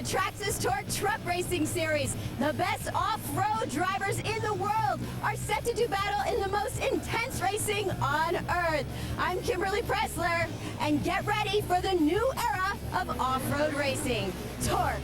Traxxas Torc Truck Racing Series. The best off-road drivers in the world are set to do battle in the most intense racing on Earth. I'm Kimberly Pressler, and get ready for the new era of off-road racing. Torc.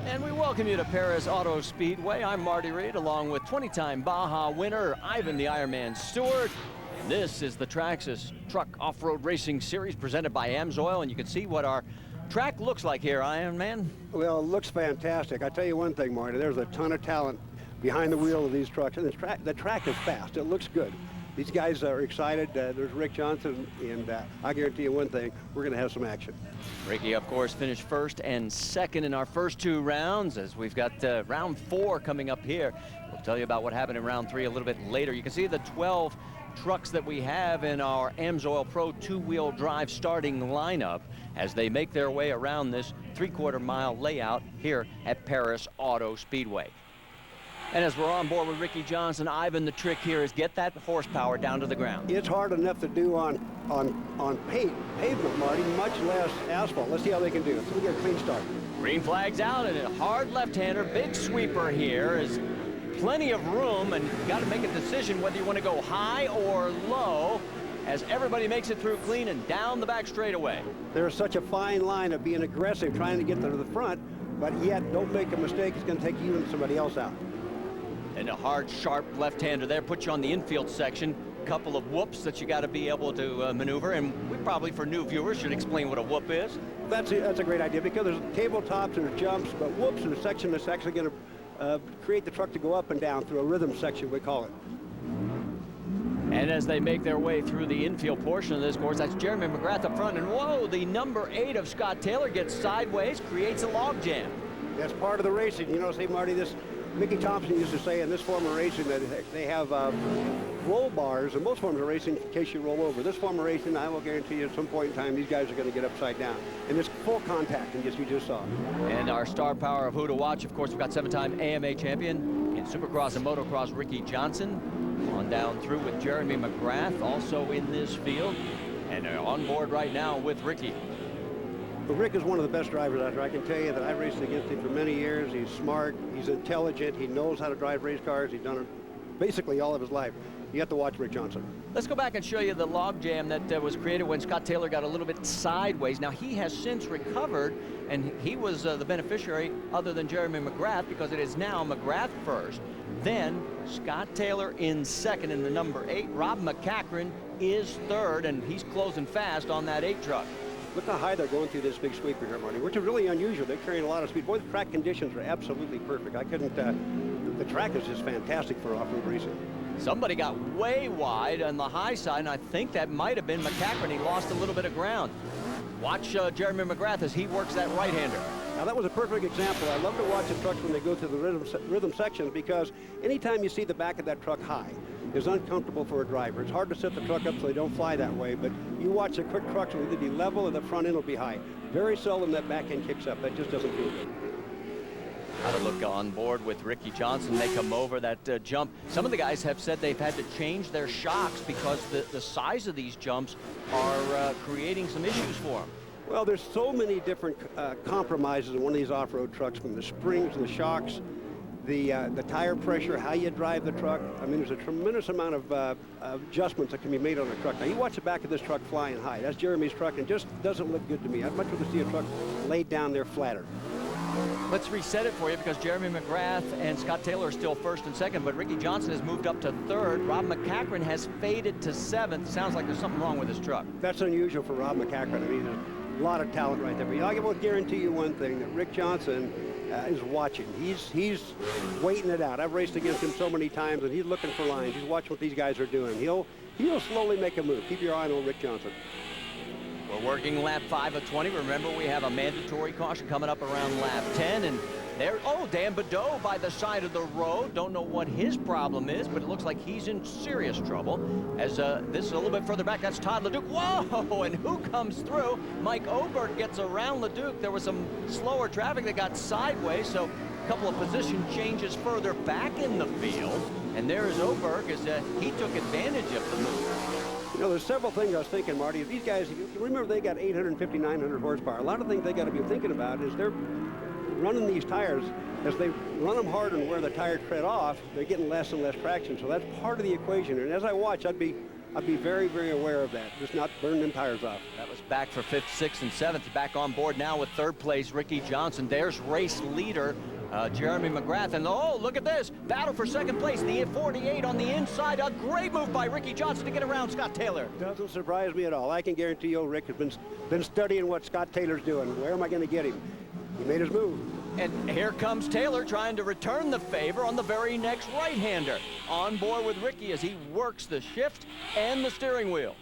And we welcome you to Peris Auto Speedway. I'm Marty Reed, along with 20-time Baja winner Ivan the Ironman Stewart. And this is the Traxxas Truck Off-Road Racing Series presented by AMSOIL, and you can see what our track looks like here, Ironman. Well, it looks fantastic. I tell you one thing, Marty, there's a ton of talent behind the wheel of these trucks, and the track is fast. It looks good. These guys are excited. There's Rick Johnson, and I guarantee you one thing, we're going to have some action. Ricky, of course, finished first and second in our first two rounds, as we've got round 4 coming up here. We'll tell you about what happened in round 3 a little bit later. You can see the 12 trucks that we have in our AMSOIL Pro 2-wheel drive starting lineup as they make their way around this 3/4 mile layout here at Peris Auto Speedway. And as we're on board with Ricky Johnson, Ivan, the trick here is get that horsepower down to the ground. It's hard enough to do on pavement, Marty, much less asphalt. Let's see how they can do it. So we get a clean start. Green flag's out, and a hard left-hander, big sweeper here, is plenty of room, and you got to make a decision whether you want to go high or low as everybody makes it through clean and down the back straightaway. There's such a fine line of being aggressive, trying to get to the front, but yet don't make a mistake. It's going to take you and somebody else out. And a hard, sharp left-hander there puts you on the infield section. Couple of whoops that you got to be able to maneuver, and we probably, for new viewers, should explain what a whoop is. That's a great idea, because there's tabletops and there's jumps, but whoops is a section that's actually going to create the truck to go up and down through a rhythm section, we call it. And as they make their way through the infield portion of this course, that's Jeremy McGrath up front, and whoa, the number 8 of Scott Taylor gets sideways, creates a log jam. That's part of the racing. You know, say, Marty, this Mickey Thompson used to say in this form of racing that they have roll bars, and most forms of racing in case you roll over. This form of racing, I will guarantee you at some point in time, these guys are going to get upside down. And it's full contact, and we just saw. And our star power of who to watch, of course, we've got 7-time AMA champion in Supercross and Motocross, Ricky Johnson. On down through with Jeremy McGrath, also in this field. And on board right now with Ricky. But Rick is one of the best drivers out there. I can tell you that I've raced against him for many years. He's smart, he's intelligent, he knows how to drive race cars. He's done it basically all of his life. You have to watch Rick Johnson. Let's go back and show you the log jam that was created when Scott Taylor got a little bit sideways. Now, he has since recovered, and he was the beneficiary other than Jeremy McGrath, because it is now McGrath first, then Scott Taylor in second in the number 8. Rob McCachran is third, and he's closing fast on that 8 truck. Look how high they're going through this big sweeper here, Marty, which is really unusual. They're carrying a lot of speed. Boy, the track conditions are absolutely perfect. I couldn't, the track is just fantastic for off-road racing. Somebody got way wide on the high side, and I think that might have been McCachran. He lost a little bit of ground. Watch Jeremy McGrath as he works that right-hander. Now, that was a perfect example. I love to watch the trucks when they go through the rhythm sections, because anytime you see the back of that truck high, it's uncomfortable for a driver. It's hard to set the truck up so they don't fly that way, but you watch the quick trucks will either be level or the front end will be high. Very seldom that back end kicks up. That just doesn't feel good. How to look on board with Ricky Johnson. They come over that jump. Some of the guys have said they've had to change their shocks because the size of these jumps are creating some issues for them. Well, there's so many different compromises in one of these off-road trucks, from the springs and the shocks, the tire pressure, how you drive the truck. I mean, there's a tremendous amount of adjustments that can be made on a truck. Now, you watch the back of this truck flying high. That's Jeremy's truck, and just doesn't look good to me. I'd much rather see a truck laid down there flatter. Let's reset it for you, because Jeremy McGrath and Scott Taylor are still first and second, but Ricky Johnson has moved up to third. Rob McCachran has faded to 7th. Sounds like there's something wrong with his truck. That's unusual for Rob McCachran. I mean, there's a lot of talent right there. But I will guarantee you one thing, that Rick Johnson is watching. He's waiting it out. I've raced against him so many times, and he's looking for lines. He's watching what these guys are doing. He'll slowly make a move. Keep your eye on Rick Johnson. We're working lap 5 of 20. Remember, we have a mandatory caution coming up around lap 10, and there, oh, Dan Badeau by the side of the road. Don't know what his problem is, but it looks like he's in serious trouble. As this is a little bit further back, that's Todd LeDuc. Whoa, and who comes through? Mike Oberg gets around LeDuc. There was some slower traffic that got sideways, so a couple of position changes further back in the field. And there is Oberg as he took advantage of the move. You know, there's several things I was thinking, Marty. These guys, if you remember, they got 850, 900 horsepower. A lot of things they got to be thinking about is they're running these tires. As they run them hard and wear the tire tread off, they're getting less and less traction. So that's part of the equation. And as I watch, I'd be very, very aware of that. Just not burn them tires off. That was back for 5th, 6th, and 7th. Back on board now with 3rd place, Ricky Johnson. There's race leader, Jeremy McGrath. And oh, look at this. Battle for 2nd place. The 48 on the inside. A great move by Ricky Johnson to get around Scott Taylor. Doesn't surprise me at all. I can guarantee you Rick has been studying what Scott Taylor's doing. Where am I going to get him? He made his move. And here comes Taylor trying to return the favor on the very next right-hander. On board with Ricky as he works the shift and the steering wheel.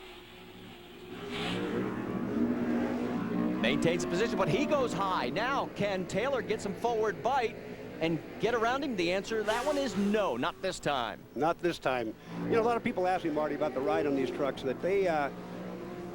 Maintains the position, but he goes high. Now, can Taylor get some forward bite and get around him? The answer to that one is no, not this time. Not this time. You know, a lot of people ask me, Marty, about the ride on these trucks, that they are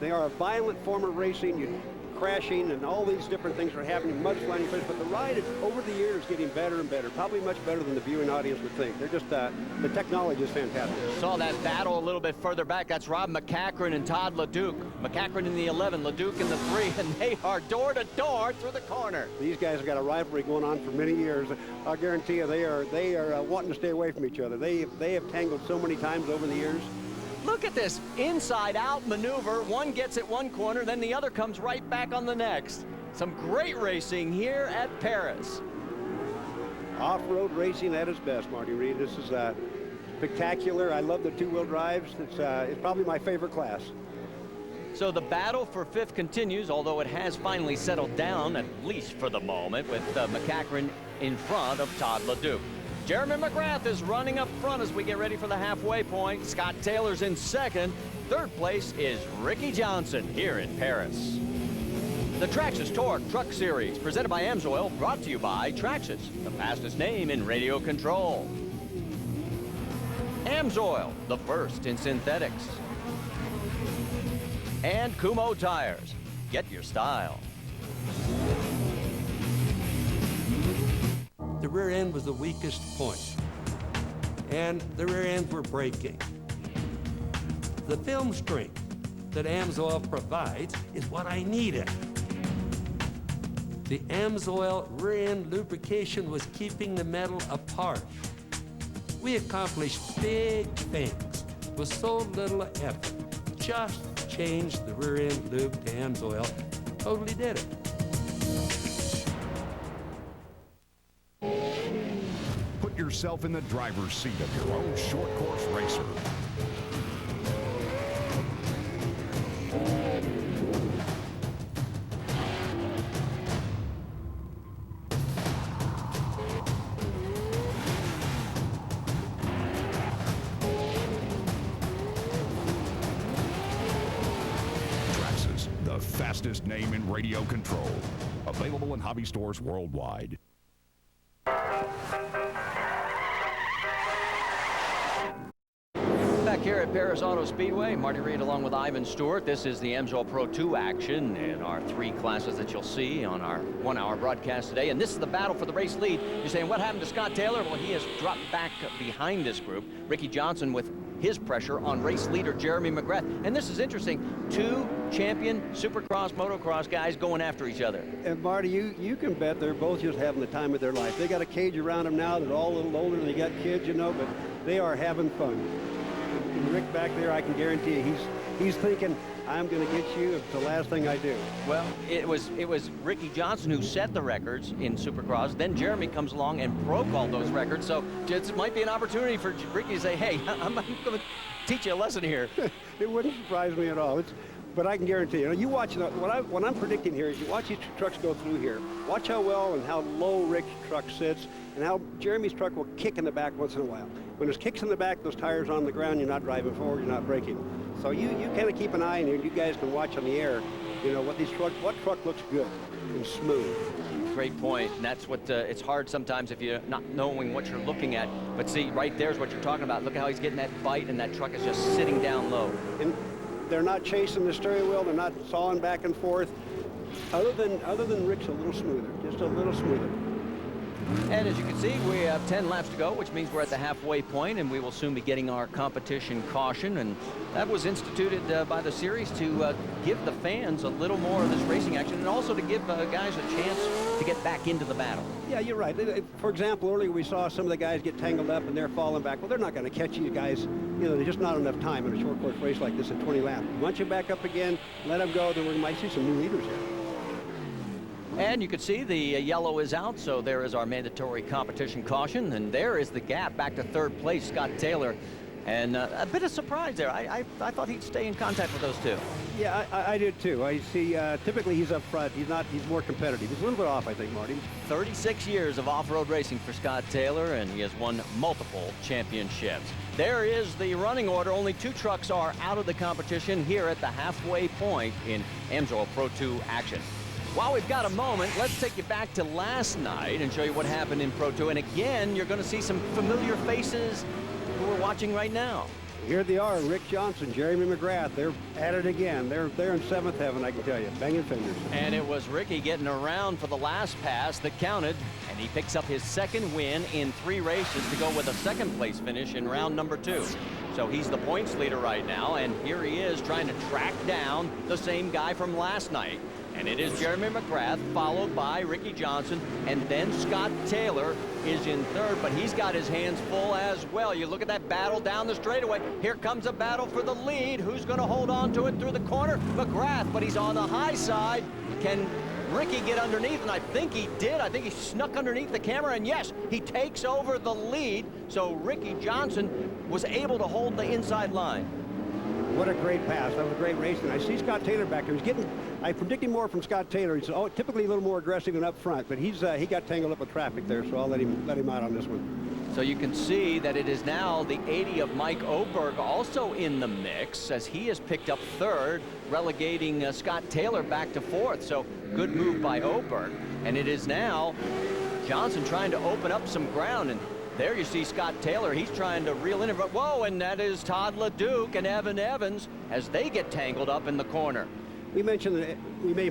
a violent form of racing. Crashing and all these different things are happening, mud flying, but the ride is, over the years, getting better and better. Probably much better than the viewing audience would think. They're just, the technology is fantastic. Saw that battle a little bit further back. That's Rob McCachran and Todd LeDuc. McCachran in the 11, LeDuc in the 3, and they are door to door through the corner. These guys have got a rivalry going on for many years. I'll guarantee you they are wanting to stay away from each other. They have tangled so many times over the years. Look at this inside-out maneuver. One gets at one corner, then the other comes right back on the next. Some great racing here at Peris. Off-road racing at its best, Marty Reed. This is spectacular. I love the two-wheel drives. It's probably my favorite class. So the battle for 5th continues, although it has finally settled down, at least for the moment, with McCachran in front of Todd LeDuc. Jeremy McGrath is running up front as we get ready for the halfway point. Scott Taylor's in 2nd. 3rd place is Ricky Johnson here in Peris. The Traxxas Torc Truck Series, presented by AMSOIL, brought to you by Traxxas, the fastest name in radio control. AMSOIL, the first in synthetics. And Kumho Tires, get your style. The rear end was the weakest point, and the rear ends were breaking. The film strength that AMSOIL provides is what I needed. The AMSOIL rear end lubrication was keeping the metal apart. We accomplished big things with so little effort. Just changed the rear end lube to AMSOIL. Totally did it. Put yourself in the driver's seat of your own short course racer. Traxxas, the fastest name in radio control. Available in hobby stores worldwide. Back here at Peris Auto Speedway, Marty Reed along with Ivan Stewart. This is the AMSOIL Pro 2 action in our 3 classes that you'll see on our 1-hour broadcast today. And this is the battle for the race lead. You're saying, what happened to Scott Taylor? Well, he has dropped back behind this group. Ricky Johnson with his pressure on race leader Jeremy McGrath. And this is interesting. 2 champion Supercross, motocross guys going after each other. And Marty, you can bet they're both just having the time of their life. They got a cage around them now. They're all a little older. They got kids, you know, but they are having fun. And Rick back there, I can guarantee you, he's thinking, I'm going to get you. It's the last thing I do. Well, it was Ricky Johnson who set the records in Supercross. Then Jeremy comes along and broke all those records. So it might be an opportunity for Ricky to say, hey, I'm going to teach you a lesson here. It wouldn't surprise me at all. But I can guarantee you watch what I'm predicting here is you watch these trucks go through here. Watch how well and how low Rick's truck sits and how Jeremy's truck will kick in the back once in a while. When there's kicks in the back, those tires on the ground, you're not driving forward, you're not braking. So you kind of keep an eye on you. You guys can watch on the air, you know, what truck looks good and smooth. Great point, and that's what it's hard sometimes if you're not knowing what you're looking at. But see, right there's what you're talking about. Look how he's getting that bite, and that truck is just sitting down low. And they're not chasing the steering wheel. They're not sawing back and forth. Other than Rick's a little smoother, just a little smoother. And as you can see, we have 10 laps to go, which means we're at the halfway point, and we will soon be getting our competition caution. And that was instituted by the series to give the fans a little more of this racing action, and also to give guys a chance to get back into the battle. Yeah, you're right. For example, earlier we saw some of the guys get tangled up and they're falling back. Well, they're not going to catch you guys. You know, there's just not enough time in a short course race like this at 20 laps. Once you back up again, let them go, then we might see some new leaders here. And you can see the yellow is out, so there is our mandatory competition caution. And there is the gap back to third place, Scott Taylor. And a bit of surprise there. I thought he'd stay in contact with those two. Yeah, I did too. I see typically he's up front. He's more competitive. He's a little bit off, I think, Marty. 36 years of off-road racing for Scott Taylor, and he has won multiple championships. There is the running order. Only 2 trucks are out of the competition here at the halfway point in AMSOIL Pro 2 action. While we've got a moment, let's take you back to last night and show you what happened in Pro 2. And again, you're going to see some familiar faces who we're watching right now. Here they are, Rick Johnson, Jeremy McGrath. They're at it again. They're in 7th heaven, I can tell you. Banging fingers. And it was Ricky getting around for the last pass that counted, and he picks up his 2nd win in 3 races to go with a 2nd place finish in round number 2. So he's the points leader right now, and here he is trying to track down the same guy from last night. And it is Jeremy McGrath, followed by Ricky Johnson, and then Scott Taylor is in 3rd, but he's got his hands full as well. You look at that battle down the straightaway. Here comes a battle for the lead. Who's going to hold on to it through the corner? McGrath, but he's on the high side. Can Ricky get underneath? And I think he did. I think he snuck underneath the camera, and yes, he takes over the lead. So Ricky Johnson was able to hold the inside line. What a great pass. That was a great racing. I see Scott Taylor back there. I predicted more from Scott Taylor. He's typically a little more aggressive and up front, but he got tangled up with traffic there, so I'll let him out on this one. So you can see that it is now the 80 of Mike Oberg also in the mix, as he has picked up 3rd, relegating Scott Taylor back to 4th. So good move by Oberg. And it is now Johnson trying to open up some ground, and there you see Scott Taylor. He's trying to reel in. Whoa, and that is Todd LeDuc and Evan Evans as they get tangled up in the corner. We may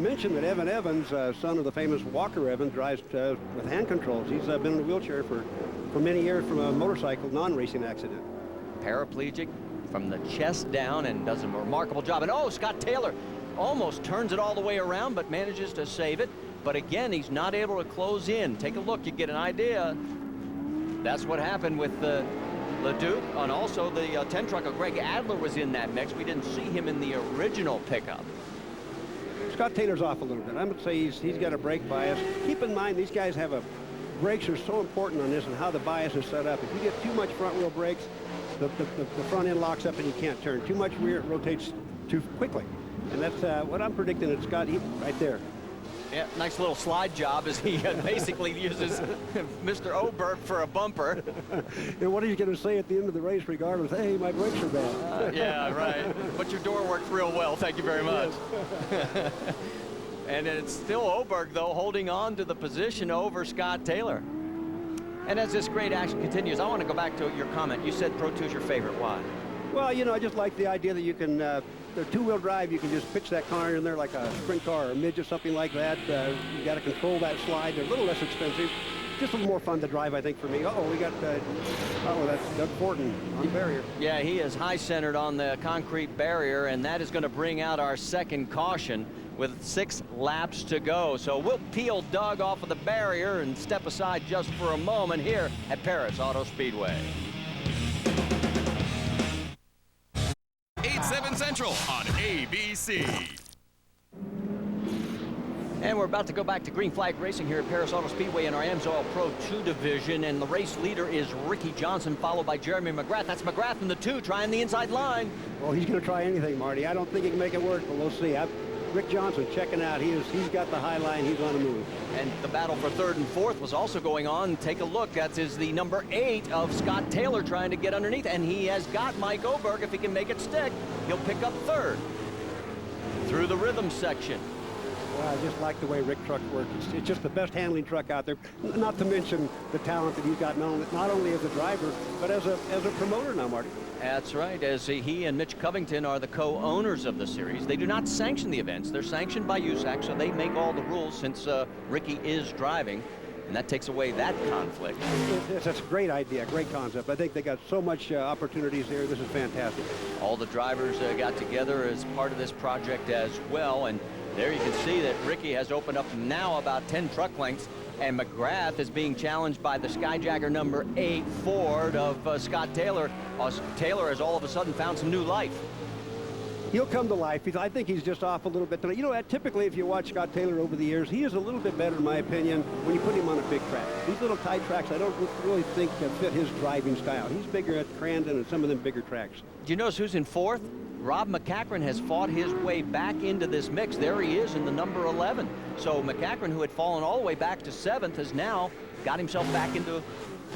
mention that Evan Evans, son of the famous Walker Evans, drives with hand controls. He's been in a wheelchair for many years from a motorcycle non-racing accident. Paraplegic from the chest down and does a remarkable job. And oh, Scott Taylor almost turns it all the way around, but manages to save it. But again, he's not able to close in. Take a look, you get an idea. That's what happened with LeDuc, and also the 10 truck of Greg Adler was in that mix. We didn't see him in the original pickup. Scott Taylor's off a little bit. I would say he's got a brake bias. Keep in mind, these guys have brakes are so important on this and how the bias is set up. If you get too much front wheel brakes, the front end locks up and you can't turn. Too much rear, it rotates too quickly. And that's what I'm predicting at Scott right there. Yeah, nice little slide job as he basically uses Mr. Oberg for a bumper. And what are you going to say at the end of the race regardless? Hey, my brakes are bad. Yeah, right. But your door worked real well. Thank you very much. And it's still Oberg, though, holding on to the position over Scott Taylor. And as this great action continues, I want to go back to your comment. You said Pro 2 is your favorite. Why? Well, you know, I just like the idea that you can, the 2-wheel drive, you can just pitch that car in there like a sprint car or a midget, something like that. You got to control that slide. They're a little less expensive. Just a little more fun to drive, I think, for me. Uh-oh, we got, that's Doug Fortin on the barrier. Yeah, he is high-centered on the concrete barrier, and that is going to bring out our 2nd caution with 6 laps to go. So we'll peel Doug off of the barrier and step aside just for a moment here at Peris Auto Speedway. 8/7 Central on ABC. And we're about to go back to green flag racing here at Peris Auto Speedway in our AMSOIL Pro 2 division. And the race leader is Ricky Johnson, followed by Jeremy McGrath. That's McGrath in the 2, trying the inside line. Well, he's going to try anything, Marty. I don't think he can make it work, but we'll see. Rick Johnson checking out. He's got the high line. He's on the move. And the battle for 3rd and 4th was also going on. Take a look. That is the number 8 of Scott Taylor trying to get underneath. And he has got Mike Oberg. If he can make it stick, he'll pick up 3rd. Through the rhythm section. Well, I just like the way Rick truck works. It's just the best handling truck out there. Not to mention the talent that he's got, not only as a driver, but as a promoter now, Marty. That's right, as he and Mitch Covington are the co-owners of the series. They do not sanction the events. They're sanctioned by USAC, so they make all the rules since Ricky is driving. and that takes away that conflict. That's a great idea, great concept. I think they got so much opportunities here. This is fantastic. All the drivers got together as part of this project as well, and there you can see that Ricky has opened up now about 10 truck lengths, and McGrath is being challenged by the Skyjacker number 8 Ford of Scott Taylor. Taylor has all of a sudden found some new life. He'll come to life. I think he's just off a little bit tonight. You know, typically if you watch Scott Taylor over the years, he is a little bit better, in my opinion, when you put him on a big track. These little tight tracks, I don't really think fit his driving style. He's bigger at Crandon and some of them bigger tracks. Do you notice who's in 4th? Rob McCachran has fought his way back into this mix. There he is in the number 11. So McCachran, who had fallen all the way back to 7th, has now got himself back into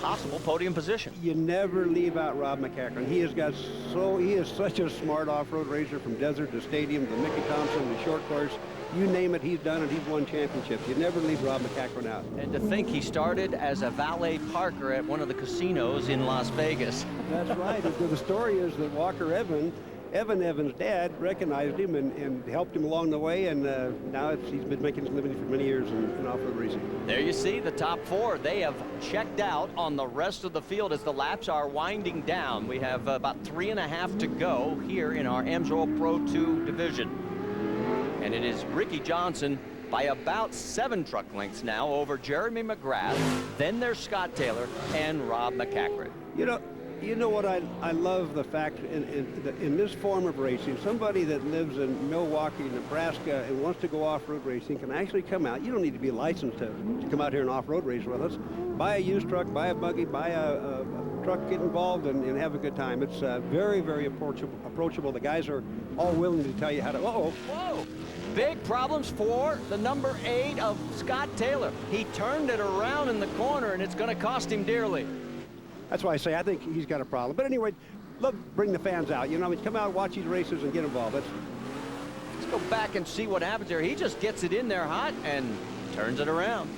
possible podium position. You never leave out Rob McCachran. He is such a smart off-road racer, from desert to stadium to Mickey Thompson to short course. You name it, he's done it. He's won championships. You never leave Rob McCachran out. And to think he started as a valet parker at one of the casinos in Las Vegas. That's right. The story is that Walker Evan's dad recognized him and helped him along the way, and now he's been making his living for many years in off-road racing. There you see the top 4. They have checked out on the rest of the field as the laps are winding down. We have about 3.5 to go here in our AMSOIL Pro 2 division. And it is Ricky Johnson by about 7 truck lengths now over Jeremy McGrath. Then there's Scott Taylor and Rob McCachran. You know what I love the fact in this form of racing, somebody that lives in Milwaukee, Nebraska, and wants to go off-road racing can actually come out. You don't need to be licensed to come out here and off-road race with us. Buy a used truck, buy a buggy, buy a truck, get involved, and have a good time. It's very, very approachable. The guys are all willing to tell you how to. Whoa! Big problems for the number 8 of Scott Taylor. He turned it around in the corner, and it's going to cost him dearly. That's why I say I think he's got a problem. But anyway, bring the fans out. You know, I mean, come out, watch these races, and get involved. Let's go back and see what happens there. He just gets it in there hot and turns it around.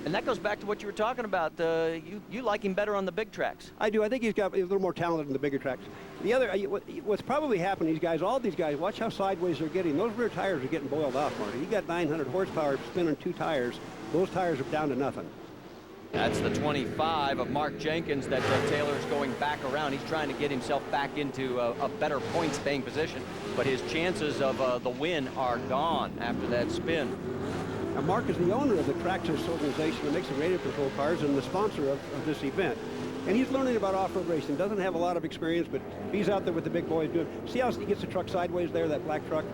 And that goes back to what you were talking about. You like him better on the big tracks. I do. I think he's a little more talented in the bigger tracks. The other, what's probably happening, all these guys, watch how sideways they're getting. Those rear tires are getting boiled off, Marty. You got 900 horsepower spinning 2 tires. Those tires are down to nothing. That's the 25 of Mark Jenkins that Taylor's going back around. He's trying to get himself back into a better points-paying position, but his chances of the win are gone after that spin. Now, Mark is the owner of the Traxxas organization that makes the radio control cars and the sponsor of this event. And he's learning about off-road racing. Doesn't have a lot of experience, but he's out there with the big boys doing. See how he gets the truck sideways there, that black truck?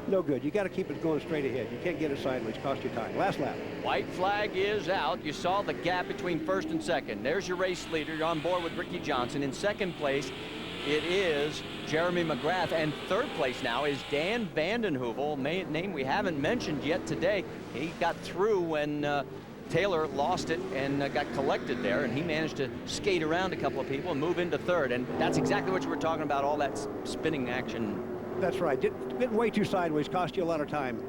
No good. You got to keep it going straight ahead. You can't get it sideways. Cost you time. Last lap. White flag is out. You saw the gap between 1st and 2nd. There's your race leader. You're on board with Ricky Johnson. In 2nd place, it is Jeremy McGrath. And 3rd place now is Dan Vandenheuvel, name we haven't mentioned yet today. He got through when Taylor lost it and got collected there, and he managed to skate around a couple of people and move into 3rd. And that's exactly what you were talking about, all that spinning action. That's right. Getting way too sideways cost you a lot of time.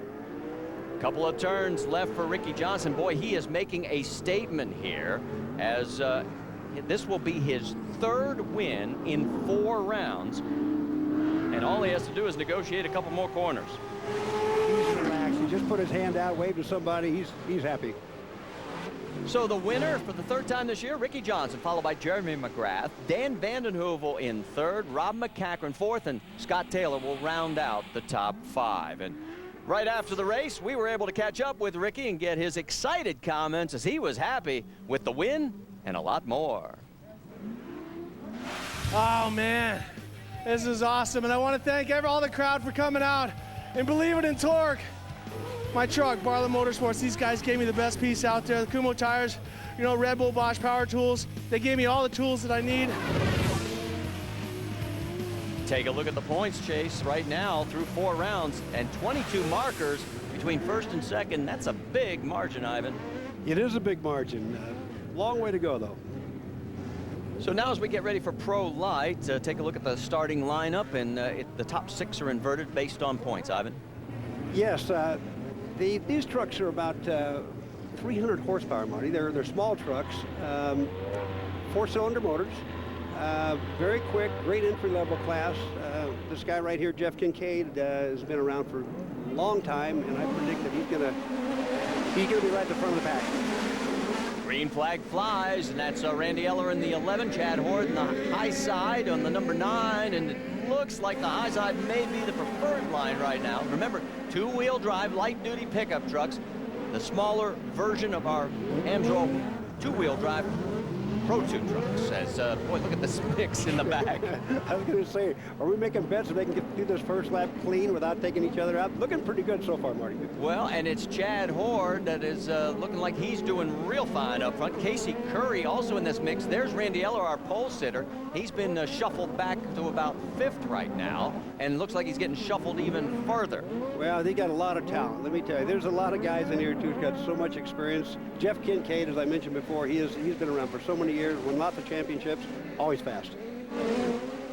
Couple of turns left for Ricky Johnson. Boy, he is making a statement here, as this will be his 3rd win in 4 rounds. And all he has to do is negotiate a couple more corners. He's relaxed. He just put his hand out, waved to somebody. He's happy. So the winner for the 3rd time this year, Ricky Johnson, followed by Jeremy McGrath. Dan Vandenheuvel in 3rd, Rob McCachran 4th, and Scott Taylor will round out the top 5. And right after the race, we were able to catch up with Ricky and get his excited comments as he was happy with the win and a lot more. Oh, man, this is awesome. And I want to thank all the crowd for coming out and believing in Torc. My truck, Barlow Motorsports, these guys gave me the best piece out there. The Kumho tires, you know, Red Bull Bosch power tools. They gave me all the tools that I need. Take a look at the points chase right now through 4 rounds and 22 markers between 1st and 2nd. That's a big margin, Ivan. It is a big margin. Long way to go, though. So now as we get ready for Pro Light, take a look at the starting lineup, and the top 6 are inverted based on points, Ivan. Yes, these trucks are about 300 horsepower, Marty. They're small trucks, 4-cylinder motors, very quick, great entry-level class. This guy right here, Jeff Kincaid, has been around for a long time, and I predict that he's gonna be right at the front of the pack. Green flag flies, and that's Randy Eller in the 11, Chad Horde in the high side on the number 9, and it looks like the high side may be the preferred line right now. Remember, 2-wheel drive, light-duty pickup trucks, the smaller version of our Amsoil 2-wheel drive Pro 2 trucks. As boy, look at this mix in the back. I was going to say, are we making bets so they can get through this first lap clean without taking each other out? Looking pretty good so far, Marty. Well, and it's Chad Horde that is looking like he's doing real fine up front. Casey Curry also in this mix. There's Randy Eller, our pole sitter. He's been shuffled back to about 5th right now, and looks like he's getting shuffled even further. Well, they got a lot of talent. Let me tell you, there's a lot of guys in here too who's got so much experience. Jeff Kincaid, as I mentioned before, he's been around for so many years, won lots of championships, always fast.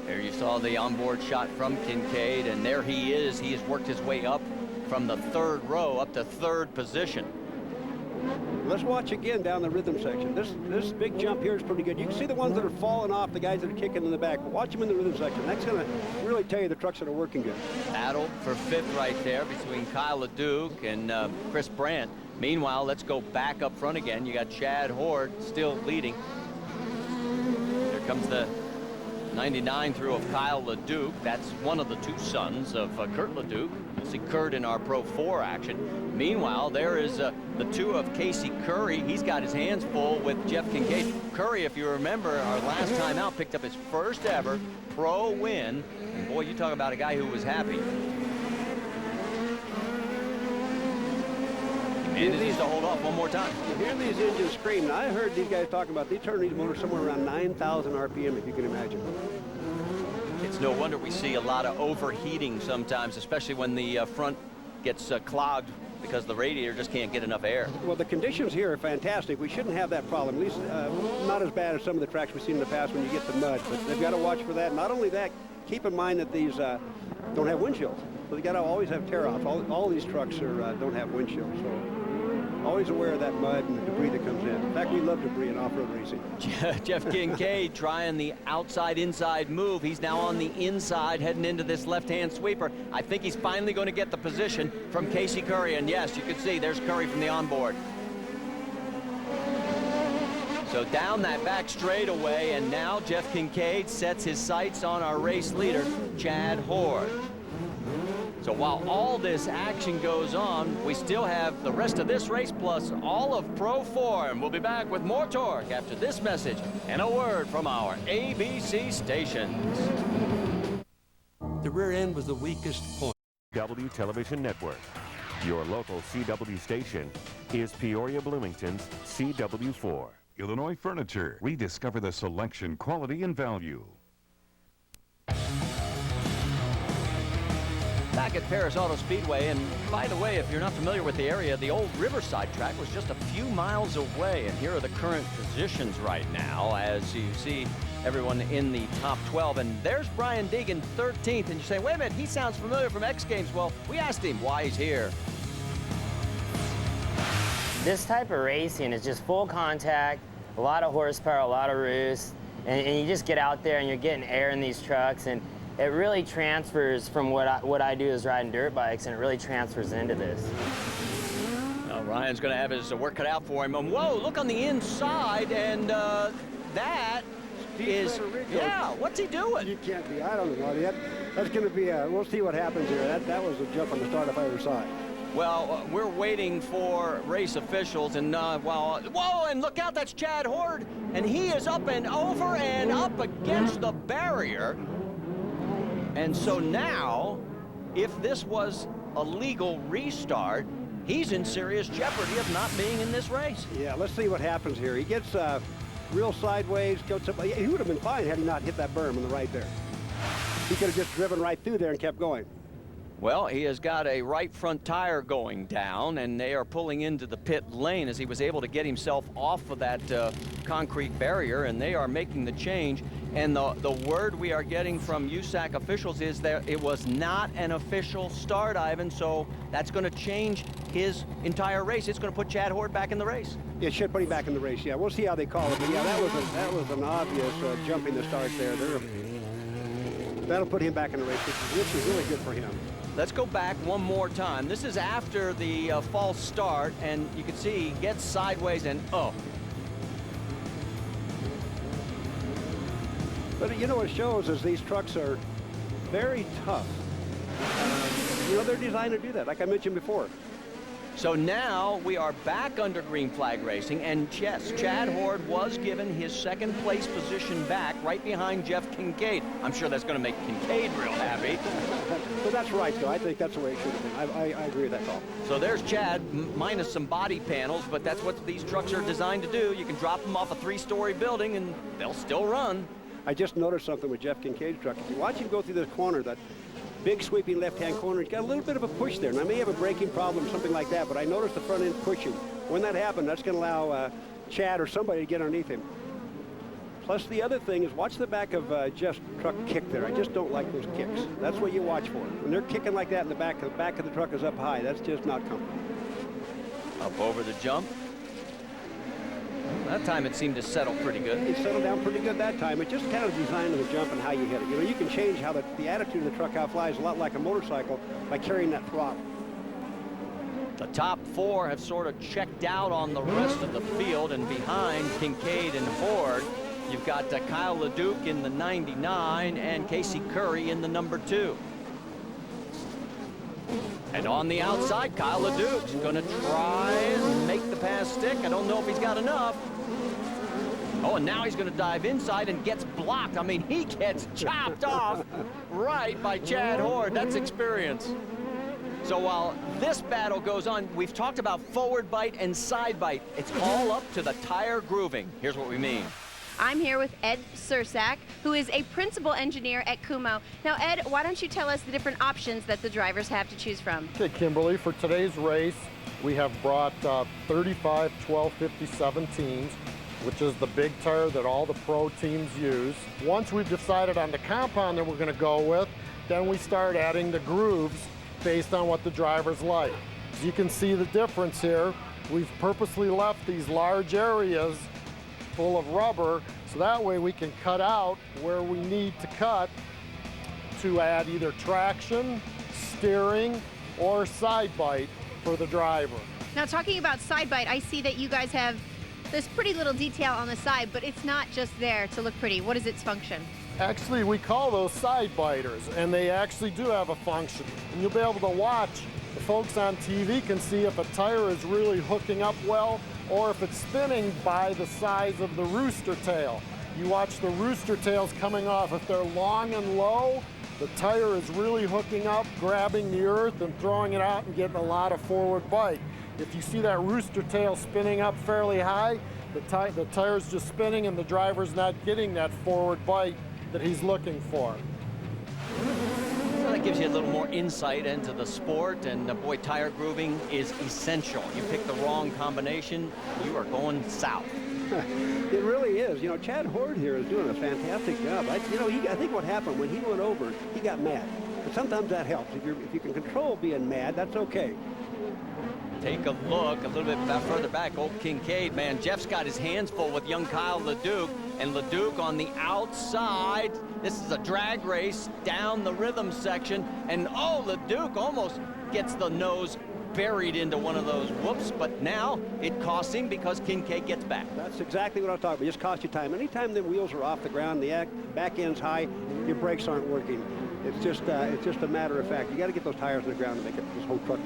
There you saw the onboard shot from Kincaid, and there he is. He has worked his way up from the 3rd row up to 3rd position. Let's watch again down the rhythm section. This big jump here is pretty good. You can see the ones that are falling off, the guys that are kicking in the back. Watch them in the rhythm section. That's going to really tell you the trucks that are working good. Battle for 5th right there between Kyle LeDuc and Chris Brandt. Meanwhile, let's go back up front again. You got Chad Horde still leading. Here comes the 99 through of Kyle LeDuc. That's one of the 2 sons of Kurt LeDuc. We'll see Kurt in our Pro 4 action. Meanwhile, there is the 2 of Casey Curry. He's got his hands full with Jeff Kincaid. Curry, if you remember, our last time out, picked up his first ever Pro win. And boy, you talk about a guy who was happy. He manages to hold off one more time. You hear these engines scream. Now, I heard these guys talking about they turn these motors somewhere around 9,000 RPM, if you can imagine. It's no wonder we see a lot of overheating sometimes, especially when the front gets clogged because the radiator just can't get enough air. Well, the conditions here are fantastic. We shouldn't have that problem, at least not as bad as some of the tracks we've seen in the past when you get the mud. But they've got to watch for that. Not only that, keep in mind that these don't have windshields. So they got to always have tear-offs. All these trucks don't have windshields. So always aware of that mud and the debris that comes in. In fact, we love debris in off-road racing. Jeff Kincaid trying the outside-inside move. He's now on the inside heading into this left-hand sweeper. I think he's finally going to get the position from Casey Curry. And yes, you can see there's Curry from the onboard. So down that back straightaway, and now Jeff Kincaid sets his sights on our race leader, Chad Horde. So while all this action goes on, we still have the rest of this race plus all of Pro 4. And we'll be back with more Torque after this message and a word from our ABC stations. The rear end was the weakest point. CW Television Network. Your local CW station is Peoria Bloomington's CW4. Illinois Furniture. Rediscover the selection, quality, and value. Back at Peris Auto Speedway, and by the way, if you're not familiar with the area, the old Riverside track was just a few miles away, and here are the current positions right now as you see everyone in the top 12. And there's Brian Deegan, 13th, and you say, wait a minute, he sounds familiar from X Games. Well, we asked him why he's here. This type of racing is just full contact, a lot of horsepower, a lot of roost, and you just get out there and you're getting air in these trucks, and it really transfers from what I do is riding dirt bikes, and it really transfers into this. Now, Ryan's going to have his work cut out for him. And whoa, look on the inside, and that is, yeah, what's he doing? You can't be, I don't know. That's going to be, we'll see what happens here. That was a jump on the start if I ever saw it. Well, we're waiting for race officials, and whoa, and look out, that's Chad Horde, and he is up and over and up against the barrier. And so now, if this was a legal restart, he's in serious jeopardy of not being in this race. Yeah, let's see what happens here. He gets real sideways. He would have been fine had he not hit that berm on the right there. He could have just driven right through there and kept going. Well, he has got a right front tire going down, and they are pulling into the pit lane as he was able to get himself off of that concrete barrier, and they are making the change. And the word we are getting from USAC officials is that it was not an official start, Ivan, so that's going to change his entire race. It's going to put Chad Horde back in the race. It should put him back in the race, yeah. We'll see how they call it, but yeah, that was an obvious jumping the start there. That'll put him back in the race, which is really good for him. Let's go back one more time. This is after the false start, and you can see he gets sideways and But you know what it shows is these trucks are very tough. You know, they're designed to do that, like I mentioned before. So now we are back under green flag racing, and yes, Chad Horde was given his second place position back right behind Jeff Kincaid. I'm sure that's going to make Kincaid real happy. But that's right, though. I think that's the way it should have been. I agree with that call. So there's Chad, minus some body panels, but that's what these trucks are designed to do. You can drop them off a 3-story building, and they'll still run. I just noticed something with Jeff Kincaid's truck. If you watch him go through this corner, that big sweeping left-hand corner, he's got a little bit of a push there. And I may have a braking problem, something like that, but I noticed the front end pushing. When that happened, that's going to allow Chad or somebody to get underneath him. Plus, the other thing is watch the back of Jeff's truck kick there. I just don't like those kicks. That's what you watch for. When they're kicking like that and the back of the truck is up high, that's just not comfortable. Up over the jump. That time it seemed to settle pretty good. It settled down pretty good that time. It just kind of designed of the jump and how you hit it. You know, you can change how the attitude of the truck how it flies a lot like a motorcycle by carrying that throttle. The top 4 have sort of checked out on the rest of the field, and behind Kincaid and Horde, you've got Kyle LeDuc in the 99 and Casey Curry in the number 2. And on the outside, Kyle LeDuc's going to try and make the pass stick. I don't know if he's got enough. Oh, and now he's going to dive inside and gets blocked. I mean, he gets chopped off right by Chad Horde. That's experience. So while this battle goes on, we've talked about forward bite and side bite. It's all up to the tire grooving. Here's what we mean. I'm here with Ed Sursak, who is a principal engineer at Kumho. Now, Ed, why don't you tell us the different options that the drivers have to choose from? Okay, Kimberly, for today's race, we have brought 35 1250 17s, which is the big tire that all the pro teams use. Once we've decided on the compound that we're going to go with, then we start adding the grooves based on what the drivers like. As you can see the difference here, we've purposely left these large areas full of rubber, so that way we can cut out where we need to cut to add either traction, steering, or side bite for the driver. Now, talking about side bite, I see that you guys have this pretty little detail on the side, but it's not just there to look pretty. What is its function? Actually, we call those side biters, and they actually do have a function. And you'll be able to watch. The folks on TV can see if a tire is really hooking up well, or if it's spinning by the size of the rooster tail. You watch the rooster tails coming off. If they're long and low, the tire is really hooking up, grabbing the earth and throwing it out and getting a lot of forward bite. If you see that rooster tail spinning up fairly high, the tire's just spinning and the driver's not getting that forward bite that he's looking for. So that gives you a little more insight into the sport, and boy, tire grooving is essential. You pick the wrong combination, you are going south. It really is. You know, Chad Horde here is doing a fantastic job. I think what happened when he went over, he got mad. But sometimes that helps. If you can control being mad, that's okay. Take a look a little bit further back. Old Kincaid, man. Jeff's got his hands full with young Kyle LeDuc, and LeDuc on the outside. This is a drag race down the rhythm section, and oh, LeDuc almost gets the nose buried into one of those whoops, but now it costs him because Kincaid gets back. That's exactly what I'm talking about. It just costs you time. Anytime the wheels are off the ground, the back end's high, your brakes aren't working. It's just a matter of fact. You got to get those tires on the ground to make this whole truck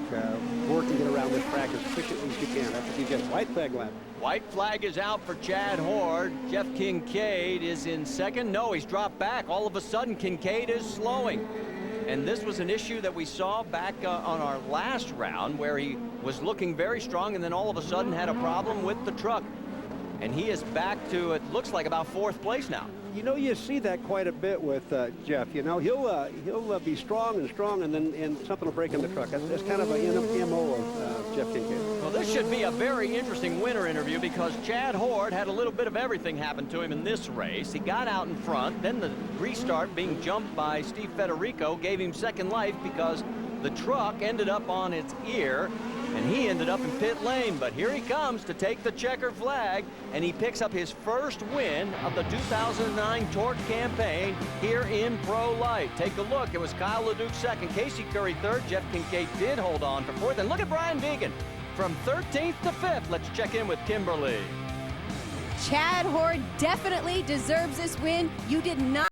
work and get around this track as efficiently as you can. That's what you get. White flag lap. White flag is out for Chad Horde. Jeff Kincaid is in second. No, he's dropped back. All of a sudden, Kincaid is slowing. And this was an issue that we saw back on our last round where he was looking very strong and then all of a sudden had a problem with the truck. And he is back to, it looks like, about 4th place now. You know, you see that quite a bit with Jeff. You know, he'll be strong and then something will break in the truck. That's kind of a MO of Jeff Kincaid. Well, this should be a very interesting winner interview because Chad Horde had a little bit of everything happen to him in this race. He got out in front, then the restart being jumped by Steve Federico gave him second life because the truck ended up on its ear and he ended up in pit lane. But here he comes to take the checkered flag, and he picks up his first win of the 2009 Torc campaign here in Pro Light. Take a look. It was Kyle LeDuc second, Casey Curry third. Jeff Kincaid did hold on for fourth. And look at Brian Deegan from 13th to 5th. Let's check in with Kimberly. Chad Horde definitely deserves this win. You did not